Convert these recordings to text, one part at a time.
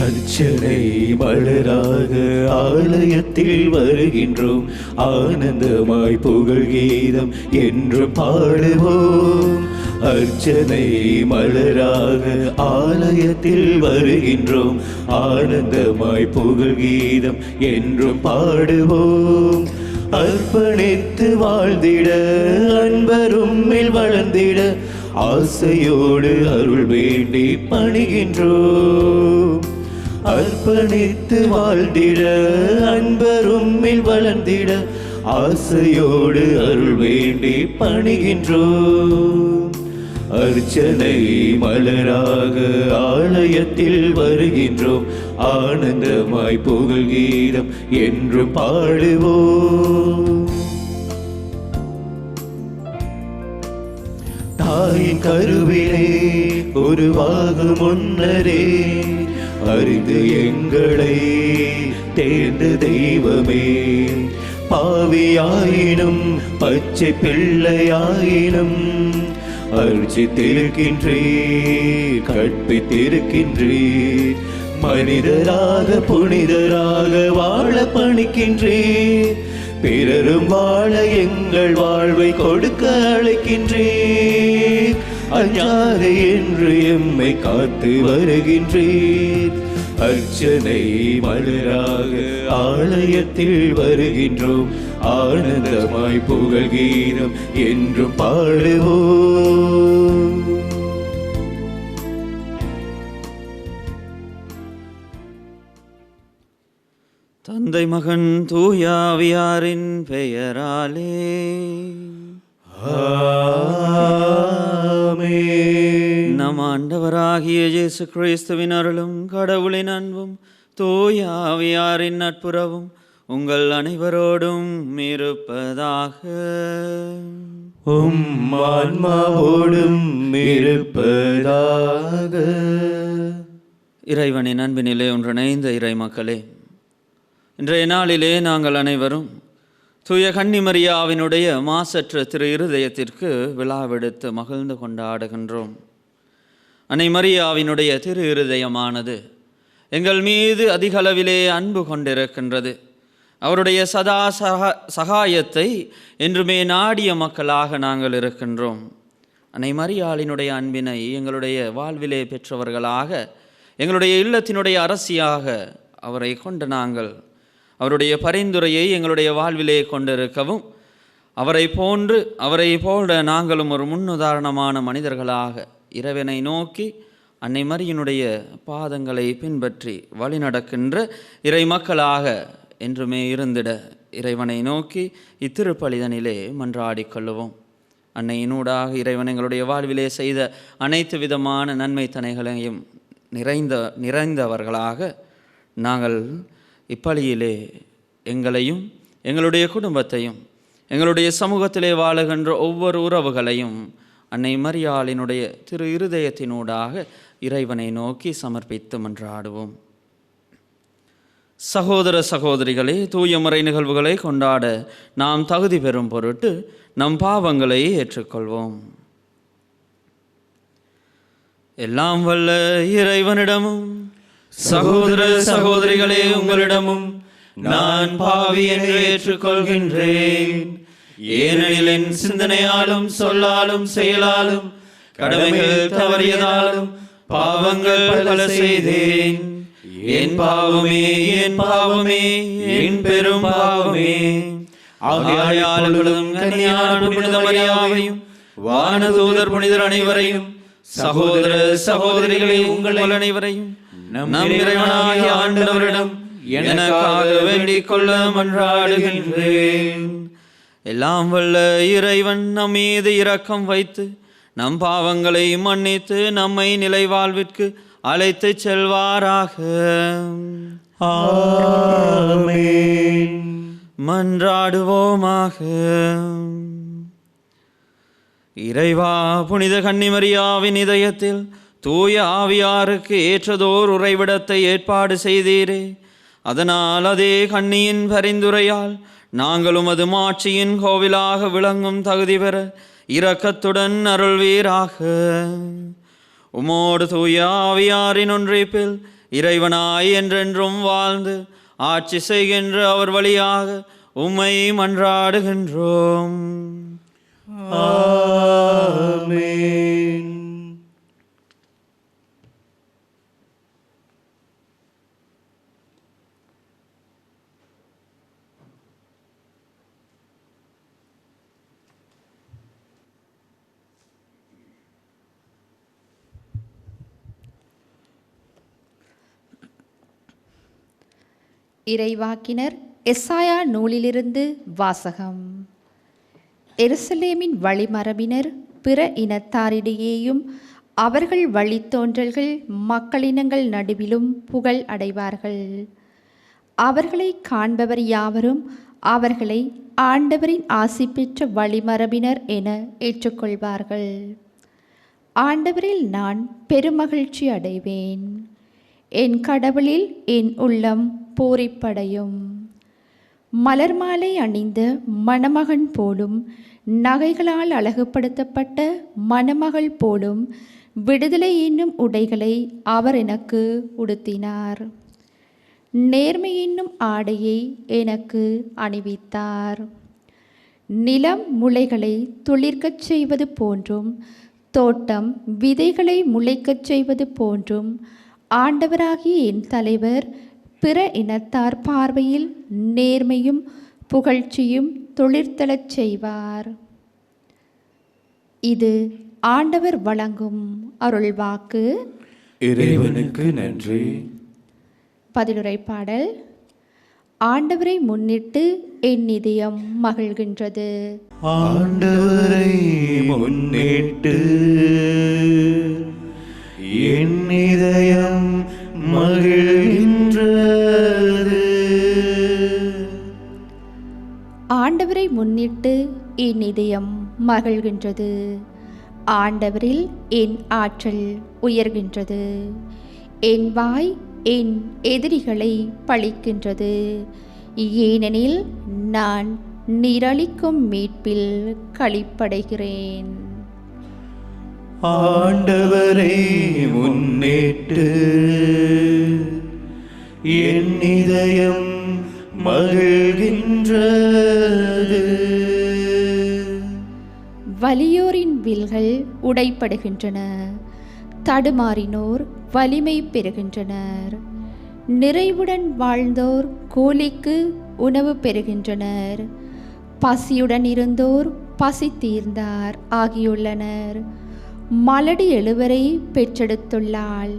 அர்ச்சனை மலராக ஆலயத்தில் வருகின்றோம், ஆனந்தமாய் புகழ் கீதம் என்று பாடுவோம். அர்ச்சனை மலராக ஆலயத்தில் வருகின்றோம், ஆனந்தமாய் புகழ் கீதம் என்றும் பாடுவோம். அர்ப்பணித்து வாழ்ந்திட அன்பரும் வளர்ந்திட ஆசையோடு அருள் வேண்டி பணிகின்றோம். அர்ப்பணித்து வாழ்ந்திட அன்பரும் வளர்ந்திட ஆசையோடு அருள் வேண்டி பணிகின்றோம். அர்ச்சனை மலராக ஆலயத்தில் வருகின்றோம், ஆனந்தமாய் புகழ் கீதம் என்று பாடுவோம். தாயின் கருவிலே உருவாகும் முன்னரே அறிந்து எங்களை தேர்ந்த தெய்வமே, பாவியாயினும் பச்சை பிள்ளையாயினும் அர்ச்சித்திருக்கின்றீர், கற்பித்திருக்கின்றீர். மனிதராக புனிதராக வாழ பணிக்கின்றீர், பிறரும் வாழ எங்கள் வாழ்வை கொடுக்க அழைக்கின்றீர். அஞ்ஞாதை என்று எம்மை காத்து வருகின்றீர். அர்ச்சனை மலராக ஆலயத்தில் வருகின்றோம், ஆனந்தமாய் புகழ் கீதம் என்றும் பாடுவோம். தந்தை மகன் தூயாவியாரின் பெயராலே ஆமென். நம் ஆண்டவராகிய இயேசு கிறிஸ்துவின் அருளும் கடவுளின் அன்பும் தூயாவியாரின் நட்புறவும் உங்கள் அனைவரோடும் இருப்பதாக. உம் ஆன்மாவோடும் இருப்பதாக. இறைவனின் அன்பினிலே ஒன்றிணைந்த இறை மக்களே, இன்றைய நாளிலே நாங்கள் அனைவரும் தூய கன்னிமரியாவினுடைய மாசற்ற திரு இருதயத்திற்கு விழாவெடுத்து மகிழ்ந்து கொண்டாடுகின்றோம். அன்னை மரியாவினுடைய திரு இருதயமானது எங்கள் மீது அதிக அளவிலே அன்பு கொண்டிருக்கின்றது. அவருடைய சதா சகாயத்தை என்றுமே நாடிய மக்களாக நாங்கள் இருக்கின்றோம். அன்னை மரியாளினுடைய அன்பினை எங்களுடைய வாழ்விலே பெற்றவர்களாக, எங்களுடைய இல்லத்தினுடைய அரசியாக அவரை கொண்டு நாங்கள் அவருடைய பரிந்துரையை எங்களுடைய வாழ்விலே கொண்டிருக்கவும், அவரை போல நாங்களும் ஒரு முன்னுதாரணமான மனிதர்களாக இறைவனை நோக்கி அன்னை மரியினுடைய பாதங்களை பின்பற்றி வழிநடக்கின்ற இறை மக்களாக என்றுமே இருந்திட இறைவனை நோக்கி இத்திருப்பலிதனிலே மன்றாடிக் கொள்ளுவோம். அன்னையினூடாக இறைவன் எங்களுடைய வாழ்விலே செய்த அனைத்து விதமான நன்மை தனைகளையும் நிறைந்தவர்களாக நாங்கள் இப்பலியிலே எங்களையும் எங்களுடைய குடும்பத்தையும் எங்களுடைய சமூகத்திலே வாழுகின்ற ஒவ்வொரு உறவுகளையும் அன்னை மரியாளினுடைய திரு இருதயத்தினூடாக இறைவனை நோக்கி சமர்ப்பித்து மன்றாடுவோம். சகோதர சகோதரிகளே, தூய முறை நிகழ்வுகளை கொண்டாட நாம் தகுதி பெறும் பொருட்டு நம் பாவங்களை ஏற்றுக்கொள்வோம். எல்லாம் வல்ல இறைவனிடமும் சகோதர சகோதரிகளே உங்களிடமும் நான் பாவி என்று ஏற்றுக்கொள்கின்றேன். ஏனெனில் என் சிந்தனையாலும் சொல்லாலும் செயலாலும் கடமைகள் தவறியதாலும் பாவங்கள் பல செய்தேன். என் பாவமே, என் பாவமே, என் பெரும் பாவமே. ஆகையால் கன்னியான புனித மரியாவையும் வானதூதர் புனிதர் அனைவரையும் சகோதர சகோதரிகளே உங்கள் அனைவரையும் நம் இறைவனாகிய ஆண்டவரிடம் எனக்காக வேண்டிக் கொள்ள மன்றாடுகின்றேன். எல்லாம் வல்ல இறைவன் நம் மீது இரக்கம் வைத்து நம் பாவங்களை மன்னித்து நம்மை நிலை வாழ்விற்கு அழைத்து செல்வாராக. ஆமென். மன்றாடுவோமாக. இறைவா, புனித கன்னிமரியாவின் இதயத்தில் தூய ஆவியாருக்கு ஏற்றதோர் உறைவிடத்தை ஏற்பாடு செய்தீரே. அதனால் அதே கன்னியின் பரிந்துரையால் நாங்களும் அது மாட்சியின் கோவிலாக விளங்கும் தகுதி பெற இரக்கத்துடன் அருள்வீராக. உமோடு தூய ஆவியாரின் ஒன்றிப்பில் இறைவனாய் என்றென்றும் வாழ்ந்து ஆட்சி செய்கின்ற அவர் வழியாக உம்மை மன்றாடுகின்றோம். ஆமென். இறைவாக்கினர் எசாயா நூலிலிருந்து வாசகம். எருசலேமின் வழிமரபினர் பிற இனத்தாரிடையேயும் அவர்கள் வழித்தோன்றல்கள் மக்களினங்கள் நடுவிலும் புகழ் அடைவார்கள். அவர்களை காண்பவர் யாவரும் அவர்களை ஆண்டவரின் ஆசி பெற்ற வழிமரபினர் என ஏற்றுக்கொள்வார்கள். ஆண்டவரில் நான் பெருமகிழ்ச்சி அடைவேன். என் கடவுளில் என் உள்ளம் பூரிப்படையும். மலர் மாலை அணிந்த மணமகன் போலும் நகைகளால் அழகுபடுத்தப்பட்ட மணமகள் போலும் விடுதலை என்னும் உடைகளை அவர் எனக்கு உடுத்தினார். நேர்மை என்னும் ஆடையை எனக்கு அணிவித்தார். நிலம் முளைகளை துளிர்க்கச் செய்வது போன்றும் தோட்டம் விதைகளை முளைக்கச் செய்வது போன்றும் ஆண்டவராகிய என் தலைவர் பிற இனத்தார் பார்வையில் நேர்மையும் புகழ்ச்சியும் தொழிற்தலச் செய்வார். இது ஆண்டவர் வழங்கும் அருள்வாக்கு. இறைவனுக்கு நன்றி. பதிலுரை பாடல். ஆண்டவரை முன்னிட்டு என் இதயம் மகிழ்கின்றது. ஆண்டவரை முன்னிட்டு என் இதயம் மகிழ்கின்றது. ஆண்டவரை முன்னிட்டு என் இதயம் மகிழ்கின்றது. ஆண்டவரில் என் ஆற்றல் உயர்கின்றது. என் வாய் என் எதிரிகளை பழிக்கின்றது. ஏனெனில் நான் நீரளிக்கும் மீட்பில் களிப்படைகிறேன். ஆண்டவரை முன்னிட்டு என் இதயம் மகிழ்கின்றது. வலியோரின் வில்கள் உடைப்படுகின்றன. தடுமாறினோர் வலிமை பெறுகின்றனர். நிறைவுடன் வாழ்ந்தோர் கூலிக்கு உணவு பெறுகின்றனர். பசியுடன் இருந்தோர் பசி தீர்ந்தார் ஆகியுள்ளனர். மலடி எழுவரை பெற்றெடுத்துள்ளாள்.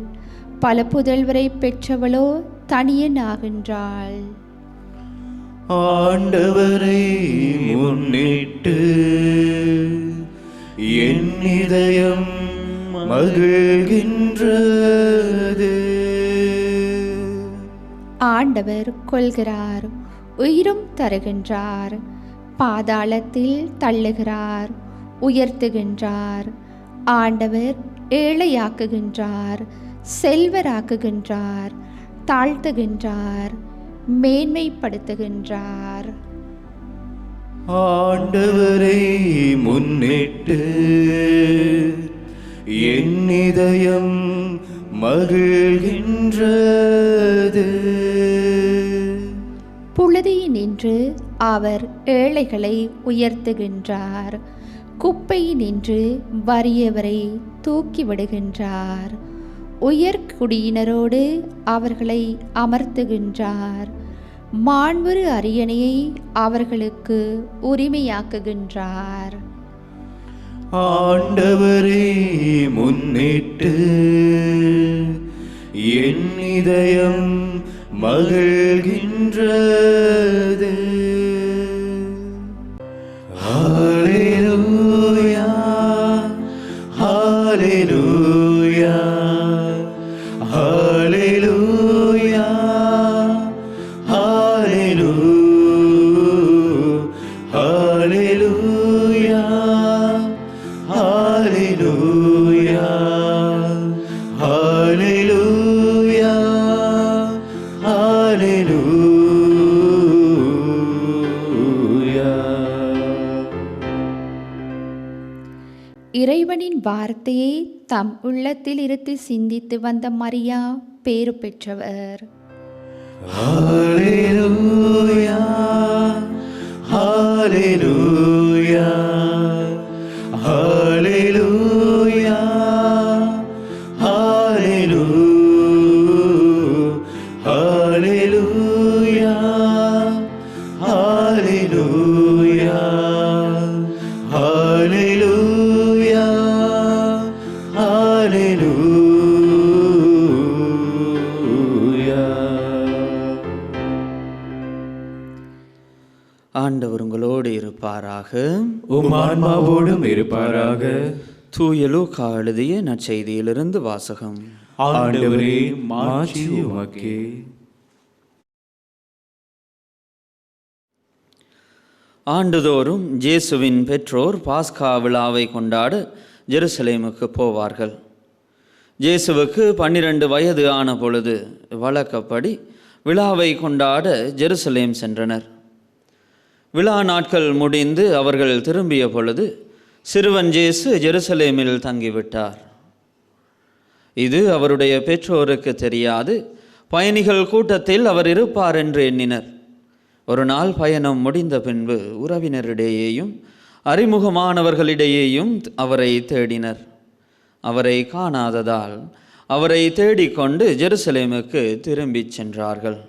பல புதல்வரை பெற்றவளோ தனியனாகின்றாள். ஆண்டவரை முன்னிட்டு என் இதயம் மகிழ்கின்றது. ஆண்டவர் கொல்கிறார், உயிரும் தருகின்றார். பாதாளத்தில் தள்ளுகிறார், உயர்த்துகின்றார். ஆண்டவர் ஏழையாக்குகின்றார், செல்வராக்குகின்றார், தாழ்த்துகின்றார், மேன்மைப்படுத்துகின்றார். ஆண்டவரை முன்னிட்டு என் இதயம் மகிழ்கின்றது. புழுதியினின்று அவர் ஏழைகளை உயர்த்துகின்றார். குப்பையினின்று வறியவரை தூக்கிவிடுகின்றார். உயர்குடியினரோடு அவர்களை அமர்த்துகின்றார். மாண்புறு அரியணையை அவர்களுக்கு உரிமையாக்குகின்றார். ஆண்டவரை முன்னிட்டு என் இதயம் மகிழ்கின்றது. ஹல்லேலூயா, ஹல்லேலூயா, ஹல்லேலூயா, ஹல்லேலூயா, ஹல்லேலூயா, ஹல்லேலூயா, ஹல்லேலூயா. இறைவனின் வார்த்தையை தம் உள்ளத்தில் இருத்தி சிந்தித்து வந்த மரியா பேறு பெற்றவர். ஹalleluya ஹalleluya ஹalleluya ஹalleluya ஹalleluya ஹalleluya ஹalleluya ஹalleluya. ஆண்டவர் உங்களோடு இருப்பாராக. உம் ஆன்மாவோடும் இருப்பாராக. தூய லூக்கா எழுதிய நற்செய்தியிலிருந்து வாசகம். ஆண்டவரே, மாட்சி உமக்கே. ஆண்டுதோறும் இயேசுவின் பெற்றோர் பாஸ்கா விழாவை கொண்டாட ஜெருசலேமுக்கு போவார்கள். இயேசுவுக்கு 12 வயது ஆன பொழுது வழக்கப்படி விழாவை கொண்டாட ஜெருசலேம் சென்றனர். விழா நாட்கள் முடிந்து அவர்கள் திரும்பிய பொழுது சிறுவன் இயேசு ஜெருசலேமில் தங்கிவிட்டார். இது அவருடைய பெற்றோருக்கு தெரியாது. பயணிகள் கூட்டத்தில் அவர் இருப்பார் என்று எண்ணினர். ஒரு நாள் பயணம் முடிந்த பின்பு உறவினரிடையேயும் அறிமுகமானவர்களிடையேயும் அவரை தேடினர். அவரை காணாததால் அவரை தேடிக்கொண்டு ஜெருசலேமுக்கு திரும்பிச் சென்றார்கள்.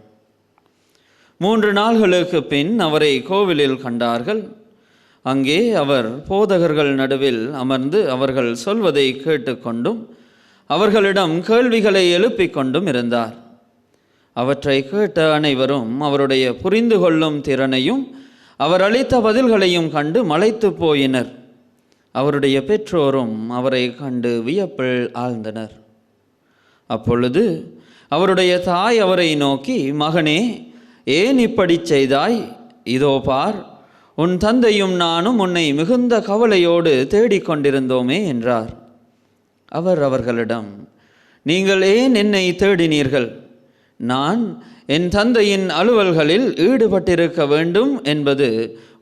3 நாள்களுக்கு பின் அவரை கோவிலில் கண்டார்கள். அங்கே அவர் போதகர்கள் நடுவில் அமர்ந்து அவர்கள் சொல்வதை கேட்டுக்கொண்டும் அவர்களிடம் கேள்விகளை எழுப்பிக் கொண்டும் இருந்தார். அவற்றை கேட்ட அனைவரும் அவருடைய புரிந்து கொள்ளும் திறனையும் அவர் அளித்த பதில்களையும் கண்டு மலைத்து போயினர். அவருடைய பெற்றோரும் அவரை கண்டு வியப்பில் ஆழ்ந்தனர். அப்பொழுது அவருடைய தாய் அவரை நோக்கி, மகனே, ஏன் இப்படி செய்தாய்? இதோ பார், உன் தந்தையும் நானும் உன்னை மிகுந்த கவலையோடு தேடிக்கொண்டிருந்தோமே என்றார். அவர் அவர்களிடம், நீங்கள் ஏன் என்னை தேடினீர்கள்? நான் என் தந்தையின் அலுவல்களில் ஈடுபட்டிருக்க வேண்டும் என்பது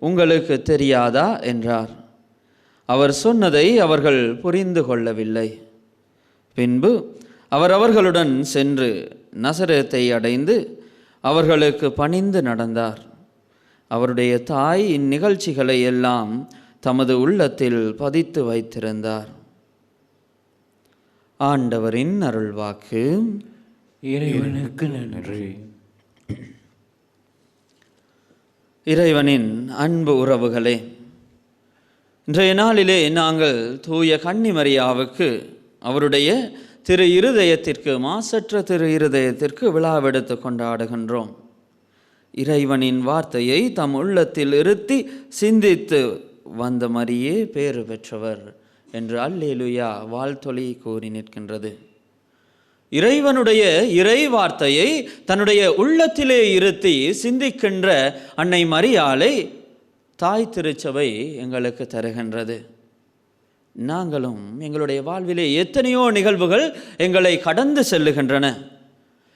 உங்களுக்கு தெரியாதா என்றார். அவர் சொன்னதை அவர்கள் புரிந்து கொள்ளவில்லை. பின்பு அவர் அவர்களுடன் சென்று நசரேத்தை அடைந்து அவர்களுக்கு பணிந்து நடந்தார். அவருடைய தாய் இந்நிகழ்ச்சிகளை எல்லாம் தமது உள்ளத்தில் பதித்து வைத்திருந்தார். ஆண்டவரின் அருள்வாக்கு. இறைவனுக்கு நன்றி. இறைவனின் அன்பு உறவுகளே, இன்றைய நாளிலே நாங்கள் தூய கன்னிமரியாவுக்கு அவருடைய திரு இருதயத்திற்கு, மாசற்ற திரு இருதயத்திற்கு விழாவெடுத்து கொண்டாடுகின்றோம். இறைவனின் வார்த்தையை தம் உள்ளத்தில் இருத்தி சிந்தித்து வந்த மரியே பேறு பெற்றவர் என்று அல்லேலுயா வாழ்த்தொலி கூறி நிற்கின்றது. இறைவனுடைய இறை வார்த்தையை தன்னுடைய உள்ளத்திலே இருத்தி சிந்திக்கின்ற அன்னை மரியாளை தாய் திருச்சபை எங்களுக்கு தருகின்றது. நாங்களும் எங்களுடைய வாழ்விலே எத்தனையோ நிகழ்வுகள் எங்களை கடந்து செல்லுகின்றன.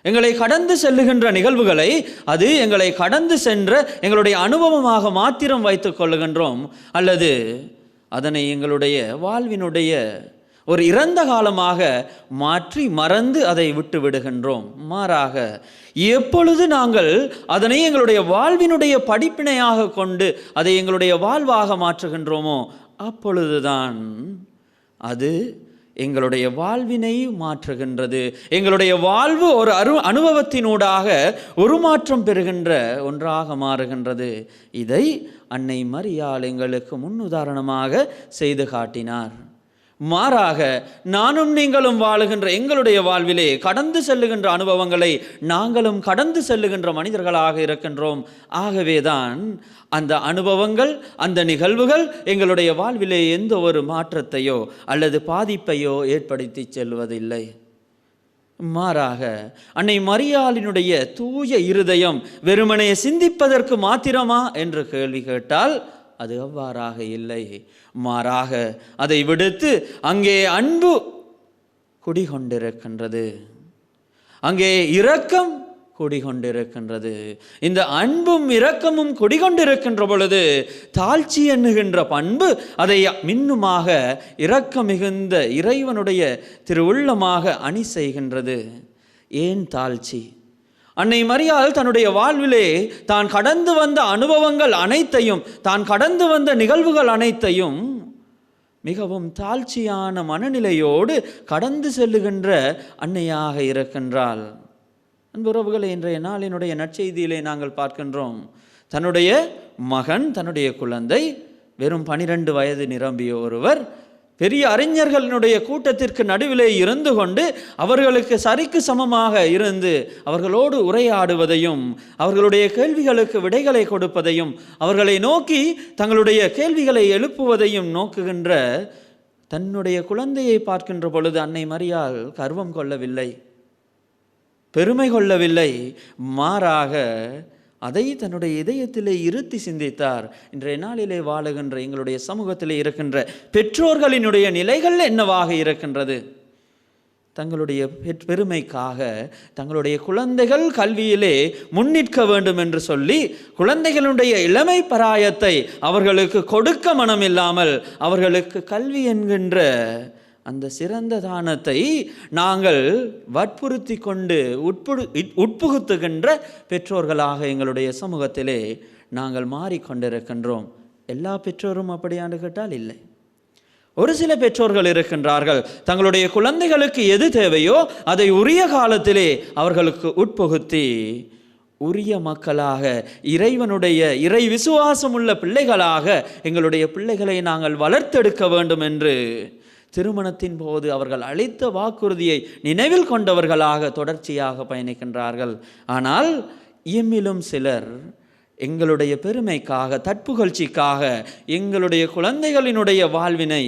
எங்களை கடந்து செல்லுகின்ற நிகழ்வுகளை அது எங்களை கடந்து சென்ற எங்களுடைய அனுபவமாக மாத்திரம் வைத்துக் கொள்ளுகின்றோம், அல்லது அதனை எங்களுடைய வாழ்வினுடைய ஒரு இறந்த காலமாக மாற்றி மறந்து அதை விட்டு விடுகின்றோம். மாறாக எப்பொழுது நாங்கள் அதனை எங்களுடைய வாழ்வினுடைய படிப்பினையாக கொண்டு அதை எங்களுடைய வாழ்வாக மாற்றுகின்றோமோ அப்பொழுதுதான் அது எங்களுடைய வாழ்வினை மாற்றுகின்றது. எங்களுடைய வாழ்வு ஒரு அனுபவத்தினூடாக உருமாற்றம் பெறுகின்ற ஒன்றாக மாறுகின்றது. இதை அன்னை மரியாள் எங்களுக்கு முன்னுதாரணமாக செய்து காட்டினார். மாறாக நானும் நீங்களும் வாழுகின்ற எங்களுடைய வாழ்விலே கடந்து செல்லுகின்ற அனுபவங்களை நாங்களும் கடந்து செல்லுகின்ற மனிதர்களாக இருக்கின்றோம். ஆகவேதான் அந்த அனுபவங்கள், அந்த நிகழ்வுகள் எங்களுடைய வாழ்விலே எந்த ஒரு மாற்றத்தையோ அல்லது பாதிப்பையோ ஏற்படுத்தி செல்வதில்லை. மாறாக அன்னை மரியாளினுடைய தூய இருதயம் வெறுமனே சிந்திப்பதற்கு மாத்திரமா என்று கேள்வி கேட்டால் அது அவ்வாறாக இல்லை. மாறாக அதை விடுத்து அங்கே அன்பு குடிகொண்டிருக்கின்றது, அங்கே இரக்கம் குடிகொண்டிருக்கின்றது. இந்த அன்பும் இரக்கமும் குடிகொண்டிருக்கின்ற பொழுது தாழ்ச்சி எண்ணுகின்ற பண்பு அதை மின்னுமாக இரக்கம் மிகுந்த இறைவனுடைய திருவுள்ளமாக அணி செய்கின்றது. ஏன் தாழ்ச்சி? அன்னை மரியாள் தன்னுடைய வாழ்விலே தான் கடந்து வந்த அனுபவங்கள் அனைத்தையும், தான் கடந்து வந்த நிகழ்வுகள் அனைத்தையும் மிகவும் தாழ்ச்சியான மனநிலையோடு கடந்து செல்லுகின்ற அன்னையாக இருக்கின்றாள். அன்புறவுகளை, இன்றைய நாளினுடைய நற்செய்தியிலே நாங்கள் பார்க்கின்றோம், தன்னுடைய மகன், தன்னுடைய குழந்தை, வெறும் 12 வயது நிரம்பிய ஒருவர் பெரிய அறிஞர்களினுடைய கூட்டத்திற்கு நடுவிலே இருந்து கொண்டு அவர்களுக்கு சரிக்கு சமமாக இருந்து அவர்களோடு உரையாடுவதையும், அவர்களுடைய கேள்விகளுக்கு விடைகளை கொடுப்பதையும், அவர்களை நோக்கி தங்களுடைய கேள்விகளை எழுப்புவதையும் நோக்குகின்ற தன்னுடைய குழந்தையை பார்க்கின்ற பொழுது அன்னை மரியாள் கர்வம் கொள்ளவில்லை, பெருமை கொள்ளவில்லை. மாறாக அதை தன்னுடைய இதயத்திலே இருத்தி சிந்தித்தார். இன்றைய நாளிலே வாழுகின்ற எங்களுடைய சமூகத்திலே இருக்கின்ற பெற்றோர்களினுடைய நிலைகள் என்னவாக இருக்கின்றது? தங்களுடைய பெருமைக்காக தங்களுடைய குழந்தைகள் கல்வியிலே முன்னிற்க வேண்டும் என்று சொல்லி குழந்தைகளுடைய இளமை பராயத்தை அவர்களுக்கு கொடுக்க மனமில்லாமல் அவர்களுக்கு கல்வி என்கின்ற அந்த சிறந்த தானத்தை நாங்கள் வற்புறுத்தி கொண்டு உட்புகுத்துகின்ற பெற்றோர்களாக எங்களுடைய சமூகத்திலே நாங்கள் மாறிக்கொண்டிருக்கின்றோம். எல்லா பெற்றோரும் அப்படியாண்டு கேட்டால் இல்லை. ஒரு சில பெற்றோர்கள் இருக்கின்றார்கள், தங்களுடைய குழந்தைகளுக்கு எது தேவையோ அதை உரிய காலத்திலே அவர்களுக்கு உட்புகுத்தி உரிய மக்களாக, இறைவனுடைய இறை விசுவாசமுள்ள பிள்ளைகளாக எங்களுடைய பிள்ளைகளை நாங்கள் வளர்த்தெடுக்க வேண்டும் என்று திருமணத்தின் போது அவர்கள் அளித்த வாக்குறுதியை நினைவில் கொண்டவர்களாக தொடர்ச்சியாக பயணிக்கின்றார்கள். ஆனால் எம்மிலும் சிலர் எங்களுடைய பெருமைக்காக, தற்புகழ்ச்சிக்காக எங்களுடைய குழந்தைகளினுடைய வாழ்வினை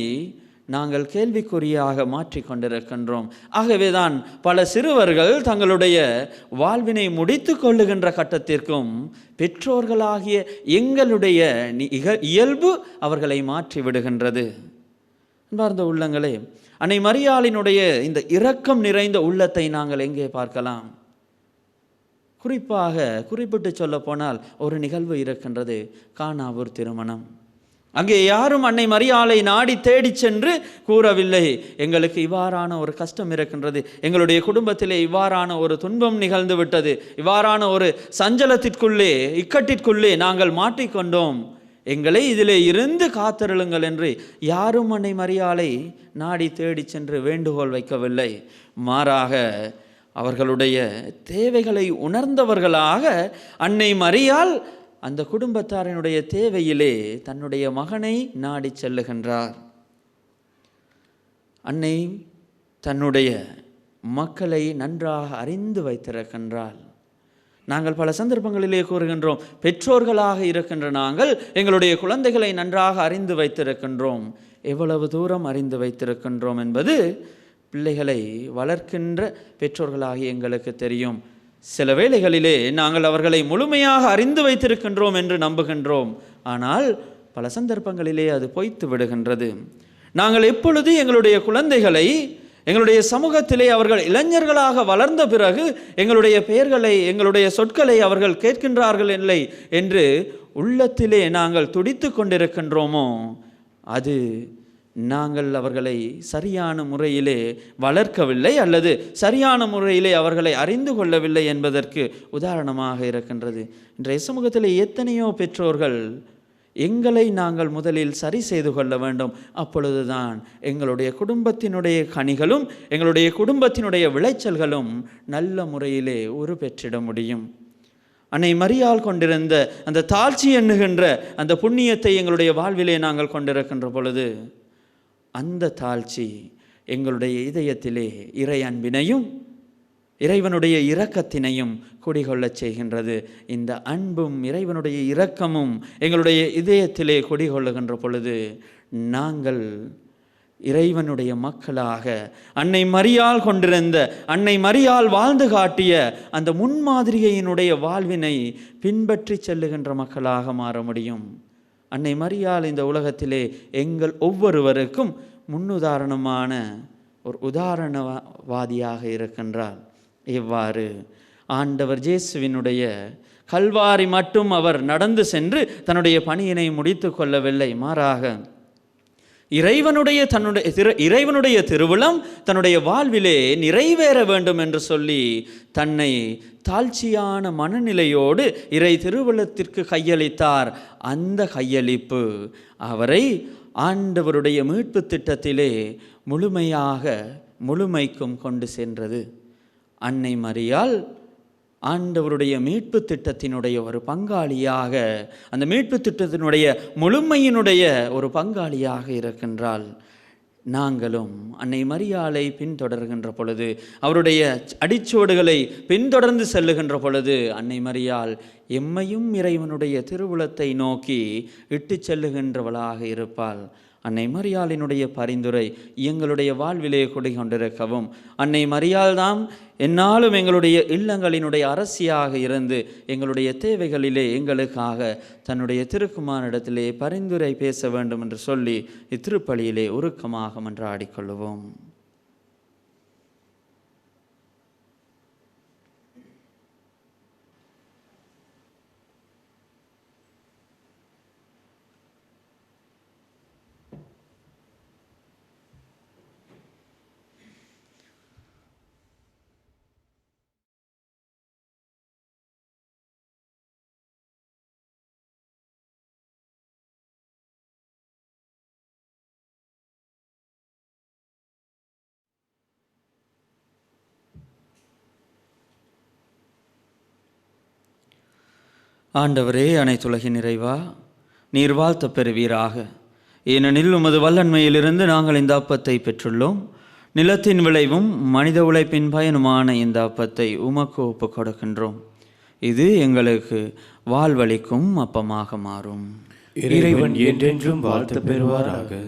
நாங்கள் கேள்விக்குறியாக மாற்றிக்கொண்டிருக்கின்றோம். ஆகவேதான் பல சிறுவர்கள் தங்களுடைய வாழ்வினை முடித்து கொள்ளுகின்ற கட்டத்திற்கும் பெற்றோர்களாகிய எங்களுடைய இயல்பு அவர்களை மாற்றி விடுகின்றது. அன்பார்ந்த உள்ளங்களே, அன்னை மரியாளினுடைய இந்த இரக்கம் நிறைந்த உள்ளத்தை நாங்கள் எங்கே பார்க்கலாம்? குறிப்பாக குறிப்பிட்டு சொல்ல போனால் ஒரு நிகழ்வு இருக்கின்றது, கானாவூர் திருமணம். அங்கே யாரும் அன்னை மரியாளை நாடி தேடி சென்று கூறவில்லை, எங்களுக்கு இவ்வாறான ஒரு கஷ்டம் இருக்கின்றது, எங்களுடைய குடும்பத்திலே இவ்வாறான ஒரு துன்பம் நிகழ்ந்து விட்டது, இவ்வாறான ஒரு சஞ்சலத்திற்குள்ளே, இக்கட்டிற்குள்ளே நாங்கள் மாட்டிக்கொண்டோம், எங்களை இதிலே இருந்து காத்தருளுங்கள் என்று யாரும் அன்னை மரியாளை நாடி தேடி சென்று வேண்டுகோள் வைக்கவில்லை. மாறாக அவர்களுடைய தேவைகளை உணர்ந்தவர்களாக அன்னை மரியாள் அந்த குடும்பத்தாரினுடைய தேவையிலே தன்னுடைய மகனை நாடி செல்லுகின்றார். அன்னை தன்னுடைய மக்களை நன்றாக அறிந்து வைத்திருக்கின்றாள். நாங்கள் பல சந்தர்ப்பங்களிலே கூறுகின்றோம், பெற்றோர்களாக இருக்கின்ற நாங்கள் எங்களுடைய குழந்தைகளை நன்றாக அறிந்து வைத்திருக்கின்றோம். எவ்வளவு தூரம் அறிந்து வைத்திருக்கின்றோம் என்பது பிள்ளைகளை வளர்க்கின்ற பெற்றோர்களாகி எங்களுக்கு தெரியும். சில வேளைகளிலே நாங்கள் அவர்களை முழுமையாக அறிந்து வைத்திருக்கின்றோம் என்று நம்புகின்றோம். ஆனால் பல சந்தர்ப்பங்களிலே அது பொய்த்து விடுகின்றது. நாங்கள் எப்பொழுது எங்களுடைய குழந்தைகளை எங்களுடைய சமூகத்திலே அவர்கள் இளைஞர்களாக வளர்ந்த பிறகு எங்களுடைய பெயர்களை, எங்களுடைய சொற்களை அவர்கள் கேட்கின்றார்கள் இல்லை என்று உள்ளத்திலே நாங்கள் துடித்து கொண்டிருக்கின்றோமோ, அது நாங்கள் அவர்களை சரியான முறையிலே வளர்க்கவில்லை அல்லது சரியான முறையிலே அவர்களை அறிந்து கொள்ளவில்லை என்பதற்கு உதாரணமாக இருக்கின்றது. இன்றைய சமூகத்திலே எத்தனையோ பெற்றோர்கள் எங்களை நாங்கள் முதலில் சரி செய்து கொள்ள வேண்டும், அப்பொழுதுதான் எங்களுடைய குடும்பத்தினுடைய கனிகளும் எங்களுடைய குடும்பத்தினுடைய விளைச்சல்களும் நல்ல முறையிலே உருப்பெற்றிட முடியும். அன்னை மரியாள் கொண்டிருந்த அந்த தாழ்ச்சி எண்ணுகின்ற அந்த புண்ணியத்தை எங்களுடைய வாழ்விலே நாங்கள் கொண்டிருக்கின்ற பொழுது அந்த தாழ்ச்சி எங்களுடைய இதயத்திலே இறை அன்பினையும் இறைவனுடைய இரக்கத்தினையும் குடிகொள்ளச் செய்கின்றது. இந்த அன்பும் இறைவனுடைய இரக்கமும் எங்களுடைய இதயத்திலே குடிகொள்ளுகின்ற பொழுது நாங்கள் இறைவனுடைய மக்களாக அன்னை மரியாள் கொண்டிருந்த, அன்னை மரியாள் வாழ்ந்து காட்டிய அந்த முன்மாதிரியினுடைய வாழ்வினை பின்பற்றி செல்லுகின்ற மக்களாக மாற முடியும். அன்னை மரியாள் இந்த உலகத்திலே எங்கள் ஒவ்வொருவருக்கும் முன்னுதாரணமான ஒரு உதாரணவாதியாக இருக்கின்றார். எவ்வாறு ஆண்டவர் இயேசுவினுடைய கல்வாரி மட்டும் அவர் நடந்து சென்று தன்னுடைய பணியினை முடித்து கொள்ளவில்லை, மாறாக இறைவனுடைய திருவுளம் தன்னுடைய வாழ்விலே நிறைவேற வேண்டும் என்று சொல்லி தன்னை தாழ்ச்சியான மனநிலையோடு இறை திருவுளத்திற்கு கையளித்தார். அந்த கையளிப்பு அவரை ஆண்டவருடைய மீட்பு திட்டத்திலே முழுமைக்கும் கொண்டு சென்றது. அன்னை மரியாள் ஆண்டவருடைய மீட்பு திட்டத்தினுடைய ஒரு பங்காளியாக, அந்த மீட்பு திட்டத்தினுடைய முழுமையினுடைய ஒரு பங்காளியாக இருக்கின்றாள். நாங்களும் அன்னை மரியாளை பின்தொடர்கின்ற பொழுது, அவருடைய அடிச்சுவடுகளை பின்தொடர்ந்து செல்லுகின்ற பொழுது, அன்னை மரியாள் எம்மையும் இறைவனுடைய திருவுளத்தை நோக்கி இட்டு செல்லுகின்றவளாக இருப்பாள். அன்னை மரியாளினுடைய பரிந்துரை எங்களுடைய வாழ்விலே குடிகொண்டிருக்கவும், அன்னை மரியாள் தாம் என்னாலும் எங்களுடைய இல்லங்களினுடைய அரசியாக இருந்து எங்களுடைய தேவைகளிலே எங்களுக்காக தன்னுடைய திருக்குமாரிடத்திலே பரிந்துரை பேச வேண்டும் என்று சொல்லி இத்திருப்பலியிலே உருக்கமாக மன்றாடிக்கொள்வோம். ஆண்டவரே, அனைத்துலகின் நிறைவா, நீர் வாழ்த்த பெறுவீராக. ஏனெனில் உமது வல்லன்மையிலிருந்து நாங்கள் இந்த அப்பத்தை பெற்றுள்ளோம். நிலத்தின் விளைவும் மனித உழைப்பின் பயனுமான இந்த அப்பத்தை உமக்கு ஒப்புக் கொடுக்கின்றோம். இது எங்களுக்கு வாழ்வளிக்கும் அப்பமாக மாறும். இறைவன் என்றென்றும் வாழ்த்த பெறுவாராக.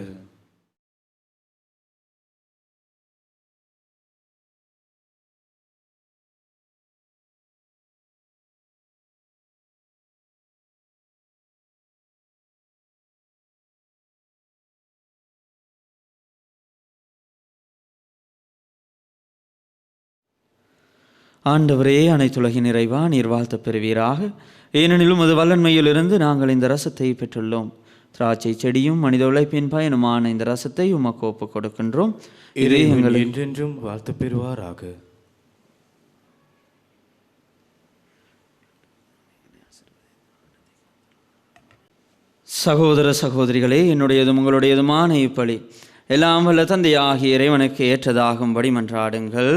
ஆண்டவரே, அனைத்துலகின் நிறைவா, நீர் வாழ்த்த பெறுவீராக. ஏனெனிலும் அது வல்லன்மையிலிருந்து நாங்கள் இந்த ரசத்தை பெற்றுள்ளோம். திராட்சை செடியும் மனித உழைப்பின் பயனுமான இந்த ரசத்தை உமக்கு ஒப்புக் கொடுக்கின்றோம். இது எங்கள் என்றென்றும் வாழ்த்த பெறுவாராக. சகோதர சகோதரிகளே, என்னுடையதும் உங்களுடையதுமான இப்பலி எல்லாம் வல்ல தந்தையாகிய இறைவனுக்கு ஏற்றதாகும்படி மன்றாடுங்கள்.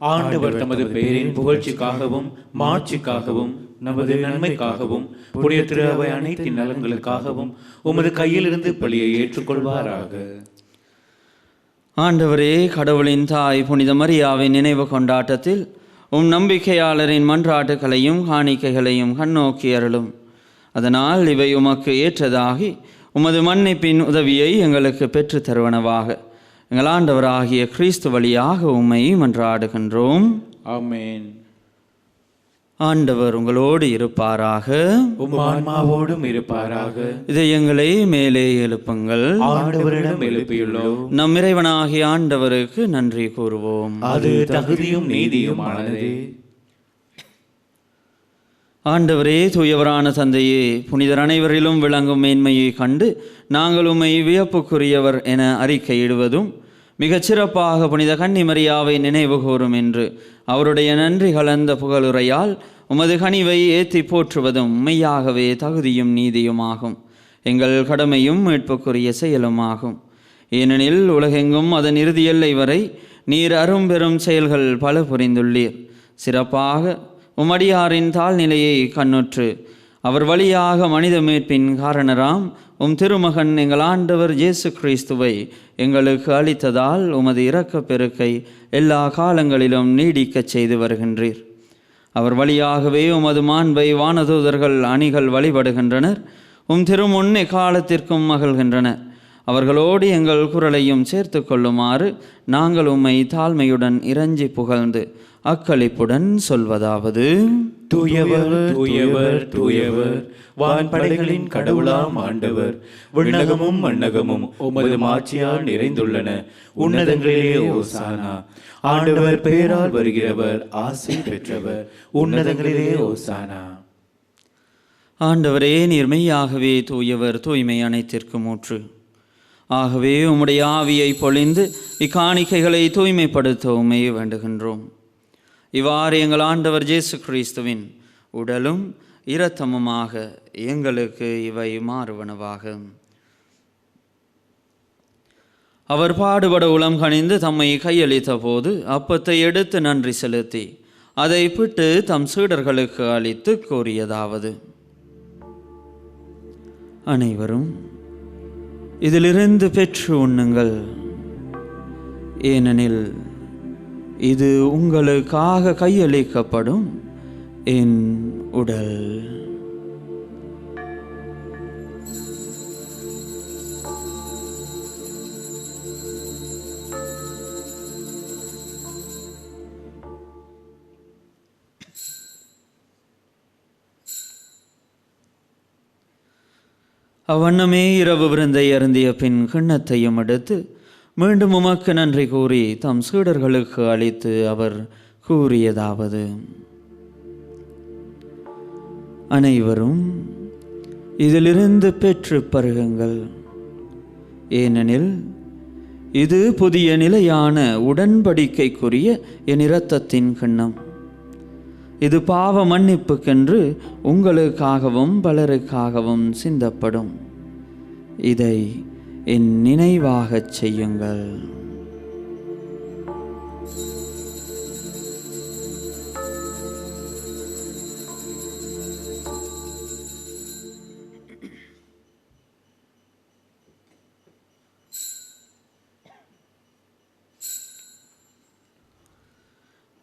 ஆண்டவர் தமது பெயரின் புகழ்ச்சிக்காகவும் மாட்சிக்காகவும் நமது நன்மைக்காகவும் புனித திரு அவை அனைத்தின் நலன்களுக்காகவும் உமது கையிலிருந்து பலியை ஏற்றுக்கொள்வாராக. ஆண்டவரே, கடவுளின் தாய் புனித மரியாவின் நினைவு கொண்டாட்டத்தில் நம்பிக்கையாளரின் மன்றாட்டுகளையும் காணிக்கைகளையும் கண்ணோக்கி அருளும். அதனால் இவை உமக்கு ஏற்றதாகி உமது மன்னிப்பின் உதவியை எங்களுக்கு பெற்று தருவனவாக எங்கள் ஆண்டவராகிய கிறிஸ்து வழியாக உம்மை மன்றாடுகின்றோம். ஆமென். ஆண்டவர் உங்களோடு இருப்பாராக. உம் ஆன்மாவோடும் இருப்பாராக. இதயங்களை மேலே எழுப்புங்கள். ஆண்டவரிடம் எழுப்பியுள்ளோம். நம் இறைவனாகிய ஆண்டவருக்கு நன்றி கூறுவோம். அது தகுதியும் நீதியுமானதே. ஆண்டவரே, தூயவரான தந்தையே, புனிதர் அனைவரிலும் விளங்கும் மேன்மையை கண்டு நாங்கள் உம்மை வியப்புக்குரியவர் என அறிக்கையிடுவதும், மிகச் சிறப்பாக புனித கன்னி மரியாவை நினைவு கூறும் என்று அவருடைய நன்றி கலந்த புகழுரையால் உமது கனிவை ஏற்றி போற்றுவதும் மெய்யாகவே தகுதியும் நீதியுமாகும். எங்கள் கடமையும் மீட்புக்குரிய செயலுமாகும். ஏனெனில் உலகெங்கும் அதன் இறுதி எல்லை வரை நீர் அரும்பெரும் செயல்கள் பல புரிந்துள்ளீர். சிறப்பாக உமடியாரின் தாழ்நிலையை கண்ணுற்று அவர் வழியாக மனித மீட்பின் காரணராம் திருமகன் எங்கள் ஆண்டவர் இயேசு கிறிஸ்துவை எங்களுக்கு அளித்ததால் உமது இரக்க பெருக்கை எல்லா காலங்களிலும் நீடிக்கச் செய்து வருகின்றீர். அவர் வழியாகவே உமது மாண்பை வானதூதர்கள் அணிகள் வழிபடுகின்றனர். திருமுன்னே காலத்திற்கும் மகிழ்கின்றனர். அவர்களோடு எங்கள் குரலையும் சேர்த்து கொள்ளுமாறு நாங்கள் உம்மை தாழ்மையுடன் இறைஞ்சி புகழ்ந்து அக்களிப்புடன் சொல்வதாவது: தூயவர் தூயவர் தூயவர், வான்படைகளின் கடவுளாம் ஆண்டவர். விண்ணகமும் மண்ணகமும் உமது மாட்சியால் நிறைந்துள்ளன. உன்னதங்களிலே ஓசானா. ஆண்டவர் பெயரால் வருகிறவர் ஆசி பெற்றவர். உன்னதங்களிலே ஓசானா. ஆண்டவரே, நீர் மெய்யாகவே தூயவர், தூய்மை அனைத்திற்கும் ஊற்று. ஆகவே உம்முடைய ஆவியை பொழிந்து இக்காணிக்கைகளை தூய்மைப்படுத்த உம்மை வேண்டுகின்றோம். இவ்வாறு எங்கள் ஆண்டவர் இயேசு கிறிஸ்துவின் உடலும் இரத்தமுமாக எங்களுக்கு இவை மாறுவனவாக. அவர் பாடுபட உளம் கனிந்து தம்மை கையளித்த போது அப்பத்தை எடுத்து நன்றி செலுத்தி அதை பிட்டு தம் சீடர்களுக்கு அளித்து கூறியதாவது: அனைவரும் இதிலிருந்து பெற்று உண்ணுங்கள், ஏனெனில் இது உங்களுக்காக கையளிக்கப்படும் என் உடல். அவ்வண்ணமே இரவு விருந்தை அருந்திய பின் கிண்ணத்தையும் எடுத்து மீண்டும் உமக்கு நன்றி கூறி தம் சீடர்களுக்கு அளித்து அவர் கூறியதாவது: அனைவரும் இதிலிருந்து பெற்று பருகுங்கள், ஏனெனில் இது புதிய நிலையான உடன்படிக்கைக்குரிய என் இரத்தத்தின் கிண்ணம். இது பாவ மன்னிப்புக்கென்று உங்களுக்காகவும் பலருக்காகவும் சிந்தப்படும். இதை என் நினைவாகச் செய்யுங்கள்.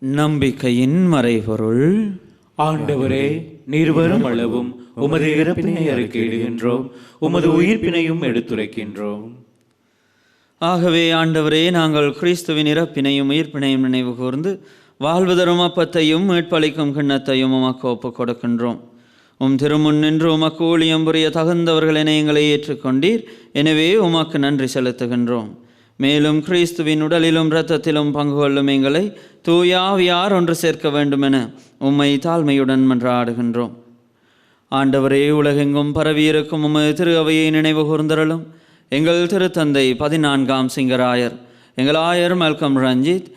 நம்பிக்கையின் மறைபொருள். ஆண்டவரே, நீர் வரும் அளவும் உமது இறப்பினை அறிக்கையிடுகின்றோம், உமது உயிர்ப்பினையும் எடுத்துரைக்கின்றோம். ஆகவே ஆண்டவரே, நாங்கள் கிறிஸ்துவின் இறப்பினையும் உயிர்ப்பினையும் நினைவு கூர்ந்து வாழ்வதரும் அப்பத்தையும் மீட்பளிக்கும் கிண்ணத்தையும் உமக்கு ஒப்புக் கொடுக்கின்றோம். உம் திருமுன் நின்று உமக்கு ஊழியம் புரிய தகுந்தவர்கள் என எங்களை ஏற்றுக்கொண்டீர். எனவே உமக்கு நன்றி செலுத்துகின்றோம். மேலும் கிறிஸ்துவின் உடலிலும் இரத்தத்திலும் பங்கு கொள்ளும் எங்களை தூயாவியார் ஒன்று சேர்க்க வேண்டுமென உம்மை தாழ்மையுடன் மன்றாடுகின்றோம். ஆண்டவரே, உலகெங்கும் பரவியிருக்கும் உமது திரு அவையை நினைவு கூர்ந்தருளும். எங்கள் திருத்தந்தை 14ஆம் சிங்கராயர், எங்கள் ஆயர் மல்கம் ரஞ்சித்,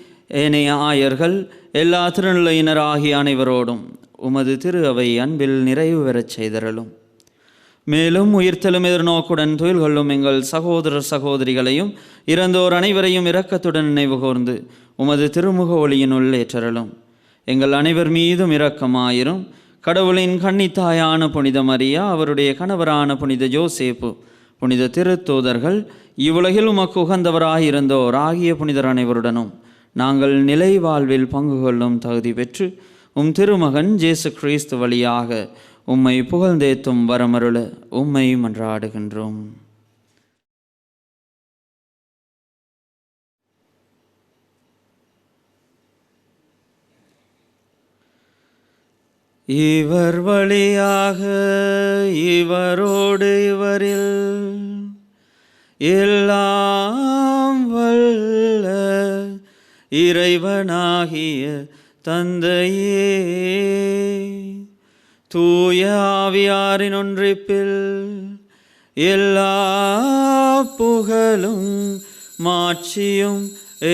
ஏனைய ஆயர்கள், எல்லா திருநிலையினர் ஆகிய அனைவரோடும் உமது திரு அவை அன்பில் நிறைவு பெறச் செய்தருளும். மேலும் உயிர்த்தெழும் எதிர்நோக்குடன் துயில் கொள்ளும் எங்கள் சகோதரர் சகோதரிகளையும் இறந்தோர் அனைவரையும் இரக்கத்துடன் நினைவு கூர்ந்து உமது திருமுக ஒளியினுள் ஏற்றருளும். எங்கள் அனைவர் மீதும் இரக்கமாயிரும். கடவுளின் கன்னித்தாயான புனித மரியா, அவருடைய கணவரான புனித ஜோசேப்பு, புனித திருத்தூதர்கள், இவ்வுலகில் உமக்கு உகந்தவராயிருந்தோர் ஆகிய புனிதர் அனைவருடனும் நாங்கள் நிலை வாழ்வில் பங்கு கொள்ளும் தகுதி பெற்று உம் திருமகன் இயேசு கிறிஸ்து வழியாக உம்மை புகழ்ந்தேத்தும் வரமருள உம்மை மன்றாடுகின்றோம். இவர் வழியாக இவரோடு இவரில் எல்லாம் வல்ல இறைவனாகிய தந்தையே, தூய ஆவியாரின் ஒன்றிப்பில் எல்லா புகழும் மாட்சியும்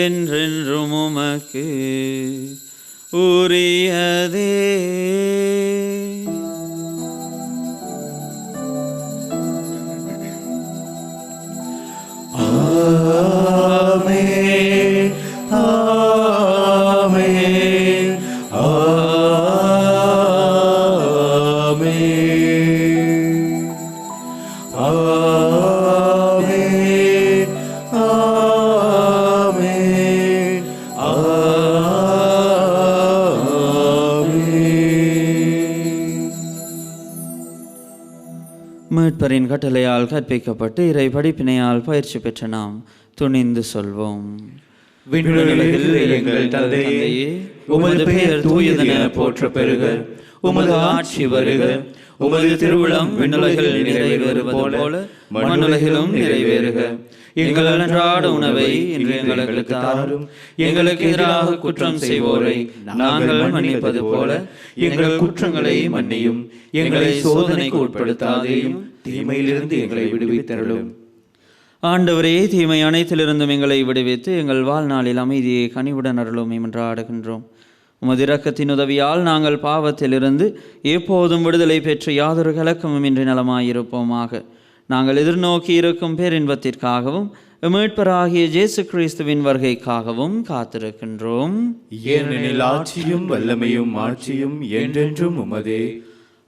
என்றென்றும் உமக்கு உரியதே. ஆமென், ஆமென், ஆமென், ஆமென், ஆமென், ஆமென். மீட்பரின் கட்டளையால் கற்பிக்கப்பட்டு இறை படிப்பினையால் பயிற்சி பெற்ற நாம் துணிந்து சொல்வோம். விண்ணுலகில் எங்கள் தந்தையே, உமது பெயர் தூயதென போற்ற பெறுக. உமது ஆட்சி வருக. உமது திருவுளம் விண்ணுலகில் நிறைவேறுவது போல மண்ணுலகிலும் நிறைவேறுக. எங்கள் அன்றாட உணவை இன்று எங்களுக்கு தாரும். எங்களுக்கு எதிராக குற்றம் செய்வோரை நாங்கள் மன்னிப்பது போல எங்கள் குற்றங்களை மன்னியும். எங்களை சோதனைக்கு உட்படுத்தாதேயும், தீமையிலிருந்து எங்களை விடுவித்தருளும். ஆண்டவரே, தீமை அனைத்திலிருந்தும் எங்களை விடுவித்து எங்கள் வாழ்நாளில் அமைதியை கனிவுடன் அருளும் மன்றாடுகின்றோம். உமது இரக்கத்தின் உதவியால் நாங்கள் பாவத்திலிருந்து எப்போதும் விடுதலை பெற்று யாதொரு கலக்கமும் இன்றி நலமாயிருப்போமாக. நாங்கள் எதிர்நோக்கி இருக்கும் பேரின்பத்திற்காகவும் மீட்பராகிய இயேசு கிறிஸ்துவின் வருகைக்காகவும் காத்திருக்கின்றோம். ஏனெனில் ஆட்சியும் வல்லமையும் ஆட்சியும் என்றென்றும் உமதே.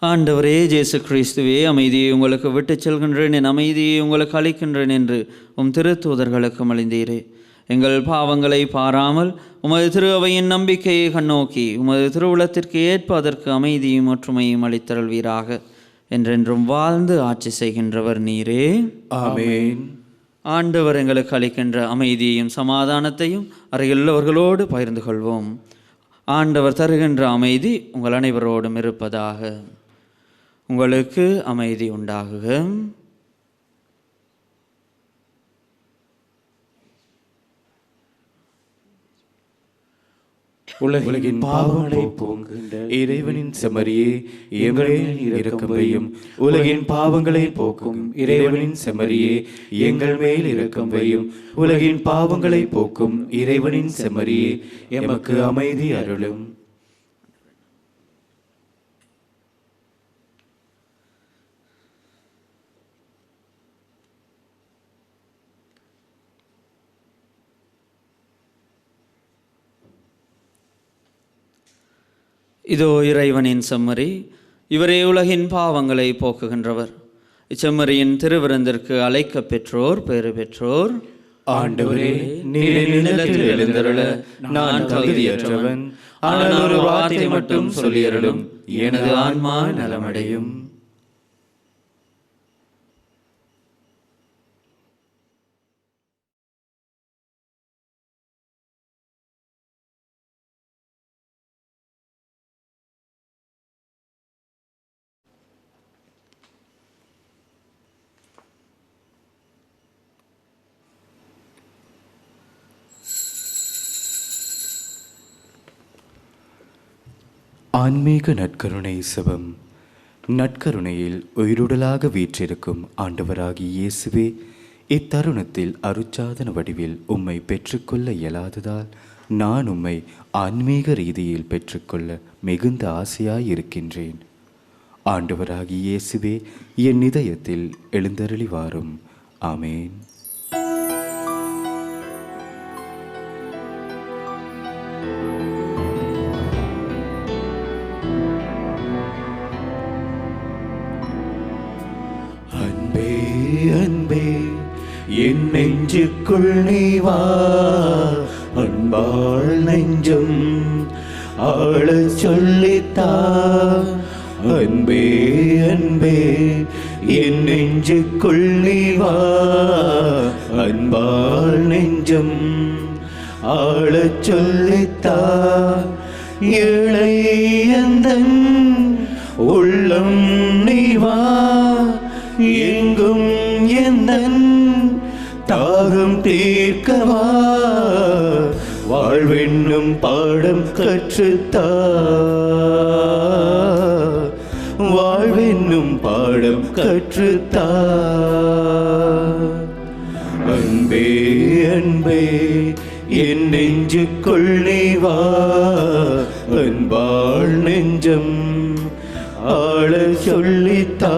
ஆண்டவரே இயேசு கிறிஸ்துவே, அமைதியை உங்களுக்கு விட்டுச் செல்கின்றேன், என் அமைதியை உங்களுக்கு அளிக்கின்றேன் என்று உம் திருத்தூதர்களுக்கு அளித்தீரே. எங்கள் பாவங்களை பாராமல் உமது திரு அவையின் நம்பிக்கையை கண்ணோக்கி உமது திருவுளத்திற்கு ஏற்ப அதற்கு அமைதியும் ஒற்றுமையும் அளித்தருள்வீராக. என்றென்றும் வாழ்ந்து ஆட்சி செய்கின்றவர் நீரே. ஆமென். ஆண்டவர் எங்களுக்கு அளிக்கின்ற அமைதியையும் சமாதானத்தையும் அருகிலுள்ளவர்களோடு பகிர்ந்து கொள்வோம். ஆண்டவர் தருகின்ற அமைதி உங்கள் அனைவரோடும் இருப்பதாக. உங்களுக்கு அமைதி உண்டாகுக. உலகின் பாவங்களை போக்குகின்ற இறைவனின் செம்மறியே, எங்கள் மேல் இரக்கம் வையும். உலகின் பாவங்களை போக்கும் இறைவனின் செம்மறியே, எங்கள் மேல் இரக்கம் வையும். உலகின் பாவங்களை போக்கும் இறைவனின் செம்மறியே, எமக்கு அமைதி அருளும். இதோ இறைவனின் செம்மறி, இவரே உலகின் பாவங்களை போக்குகின்றவர். இச்செம்மறியின் திருவிருந்திற்கு அழைக்க பெற்றோர் பேறு பெற்றோர். ஆண்டவரே, நீர் என் நிலத்தில் எழுந்தருள நான் தகுதியற்றவன். ஆனால் ஒரு வார்த்தை மட்டும் சொல்லியருளும், எனது ஆன்மா நலமடையும். ஆன்மீக நற்கருணை செபம். நற்கருணையில் உயிருடலாக வீற்றிருக்கும் ஆண்டவராகிய இயேசுவே, இத்தருணத்தில் அருட்சாதன வடிவில் உம்மை பெற்றுக்கொள்ள இயலாததால் நான் உம்மை ஆன்மீக ரீதியில் பெற்றுக்கொள்ள மிகுந்த ஆசையாயிருக்கின்றேன். ஆண்டவராகிய இயேசுவே, என் இதயத்தில் எழுந்தருளி வாரும். ஆமேன். அன்பே, என் நெஞ்சுக்குள் நீ வா, அன்பாள் நெஞ்சம் ஆளச் சொல்லித்தா. அன்பே அன்பே, என் நெஞ்சுக்குள் நீ வா, அன்பாள் நெஞ்சம் ஆளச் சொல்லித்தா. ஏழை எந்தன் உள்ளம் நீ வா, எங்கும் எந்தன் தாகம் தீர்க்கவா. வாழ்வென்னும் பாடம் கற்றுத்தா, வாழ்வென்னும் பாடம் கற்றுத்தா. அன்பே அன்பே, என் நெஞ்சுக்குள் நீ வா, அன்பாள் நெஞ்சம் ஆள சொல்லித்தா.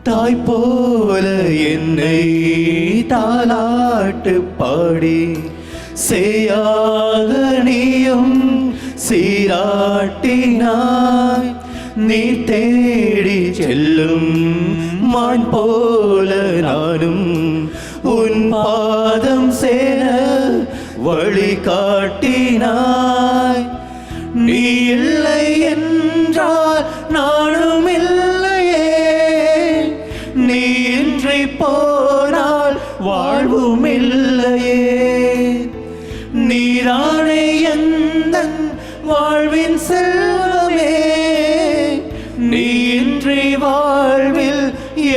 தாய் போல என்னை தாலாட்டு பாடி செய்யாக நீயும் சீராட்டினாய். நீ தேடி செல்லும் மான் போல நானும் உன் பாதம் சேர வழி காட்டினாய். நீ இல்லை என்றால் நானும் இல்லையே, நீ இன்றி போனால் வாழ்வும் இல்லையே. நீதானே எந்தன் வாழ்வின் செல்வமே, நீ இன்றி வாழ்வில்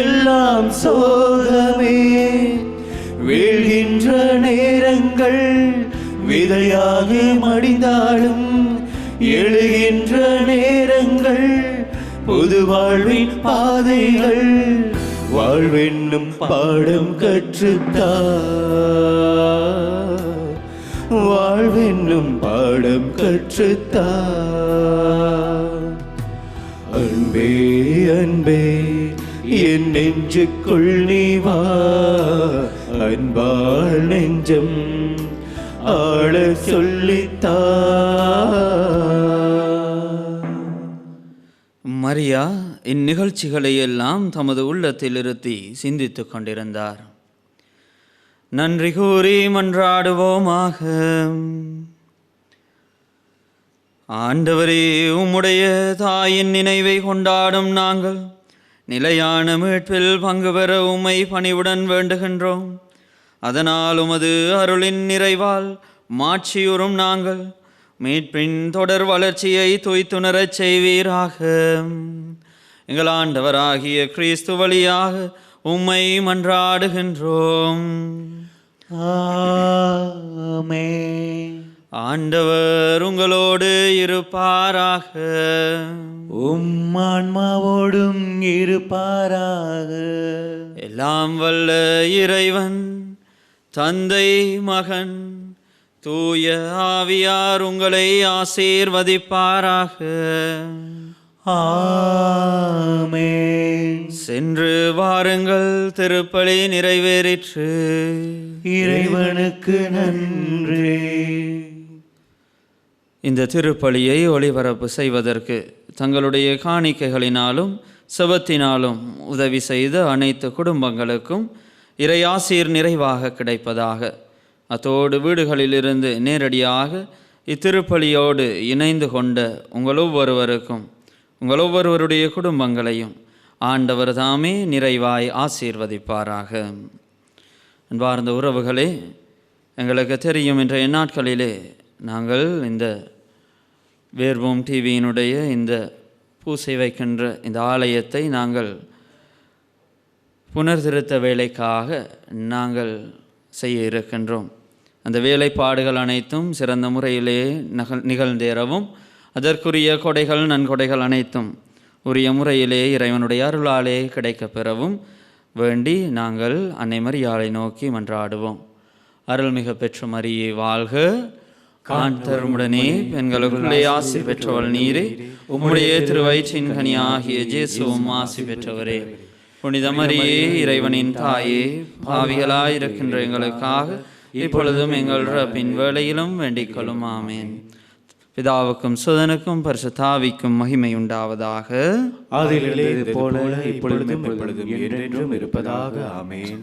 எல்லாம் சோகமே. வீழ்கின்ற நேரங்கள் விதையாக மடிந்தாலும், எழுகின்ற நேரங்கள் புது வாழ்வின் பாதைகள் வாழ்வென்னும் பாடம் கற்றுத்தா வாழ்வென்னும் பாடம் கற்றுத்தா அன்பே அன்பே என் நெஞ்சுக்குள் நீ வா அன்பாள் நெஞ்சம் ஆள சொல்லித்தா. மரியா இந்நிகழ்ச்சிகளை எல்லாம் தமது உள்ளத்தில் இருத்தி சிந்தித்துக் கொண்டிருந்தார். நன்றி கூறி மன்றாடுவோமாக. ஆண்டவரே, உம்முடைய தாயின் நினைவை கொண்டாடும் நாங்கள் நிலையான மீட்பில் பங்கு பெற உம்மை பணிவுடன் வேண்டுகின்றோம். அதனால் உமது அருளின் நிறைவால் மாட்சியுறும் நாங்கள் மீட்பின் தொடர் வளர்ச்சியை துய்த்துணரச் செய்வீராக. எங்கள் ஆண்டவராகிய கிறிஸ்து வழியாக உம்மை மன்றாடுகின்றோம். ஆமென். ஆண்டவர் உங்களோடு இருப்பாராக. ஆன்மாவோடும் இருப்பாராக. எல்லாம் வல்ல இறைவன் தந்தை மகன் தூய ஆவியார் உங்களை ஆசீர்வதிப்பாராக. ஆமென். சென்று வாருங்கள், திருப்பலி நிறைவேறிற்று. இறைவனுக்கு நன்றி. இந்த திருப்பலியை ஒளிபரப்பு செய்வதற்கு தங்களுடைய காணிக்கைகளினாலும் செபத்தினாலும் உதவி செய்த அனைத்து குடும்பங்களுக்கும் இறையாசீர் நிறைவாக கிடைப்பதாக. அத்தோடு வீடுகளிலிருந்து நேரடியாக இத்திருப்பலியோடு இணைந்து கொண்ட உங்கள் ஒவ்வொருவருடைய குடும்பங்களையும் ஆண்டவர் தாமே நிறைவாய் ஆசீர்வதிப்பாராக. அன்பார்ந்த உறவுகளே, எங்களுக்கு தெரியும், இன்றைய நாட்களிலே நாங்கள் இந்த வேர்வோம் டிவியினுடைய இந்த பூசை வைக்கின்ற இந்த ஆலயத்தை நாங்கள் புனர்திருத்த வேலைக்காக நாங்கள் செய்ய இருக்கின்றோம். அந்த வேலைப்பாடுகள் அனைத்தும் சிறந்த முறையிலே நிகழ்ந்தேறவும் அதற்குரிய கொடைகள் நன்கொடைகள் அனைத்தும் உரிய முறையிலே இறைவனுடைய அருளாலே கிடைக்கப் பெறவும் வேண்டி நாங்கள் அன்னை மரியாளை நோக்கி மன்றாடுவோம். அருள்மிகு பெற்ற மரியே வாழ்க. காண்தருமுடனே பெண்களுக்குள்ளே ஆசி பெற்றவள் நீரே. உம்முடைய திருவயிற்றின் கனியாகிய இயேசுவும் ஆசி பெற்றவரே. புனித மரியே, இறைவனின் தாயே, பாவிகளாயிருக்கின்ற எங்களுக்காக இப்பொழுதும் எங்கள் இறப்பின் வேளையிலும் வேண்டிக் கொள்ளும். ஆமேன். பிதாவுக்கும் சுதனுக்கும் பரிசுத்த ஆவிக்கும் மகிமை உண்டாவதாக. அதிலே போல இப்பொழுதும் என்றென்றும் இருப்பதாக. ஆமேன்.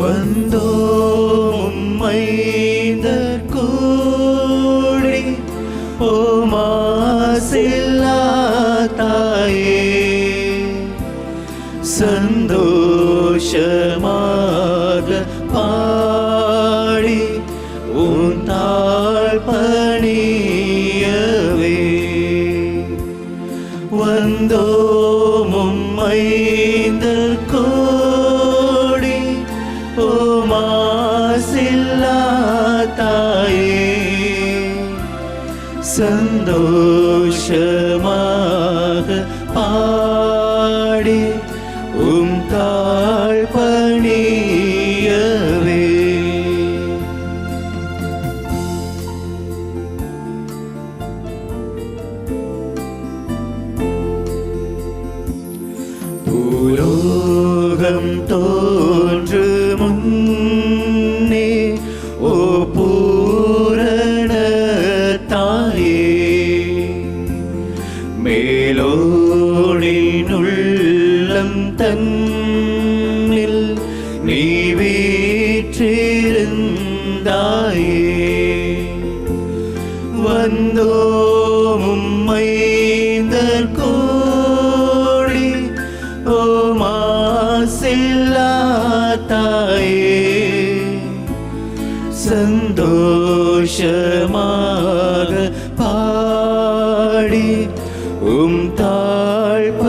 வந்தோம் மைந்தர் கூடி ஓமாசில்லா தாயே, சந்தோஷமாக பாடி உன் தாழ் பணியவே. வந்தோம் மைந்தர் கூடி ஓமாசில்லா தாயே, சந்தோஷமாக பாடி உம் தாழ் பணியவே. பூலோகம் தோன்று முன்னே ஓ பூரண தாயே, மேலோனின் உள்ளம் தன்னில் நீ வீற்றிருந்தாயே. வந்தோம் மைந்தர் கோடி ஓமாசில்லா தாயே சந்தோஷமாக பாடி தாழ்ப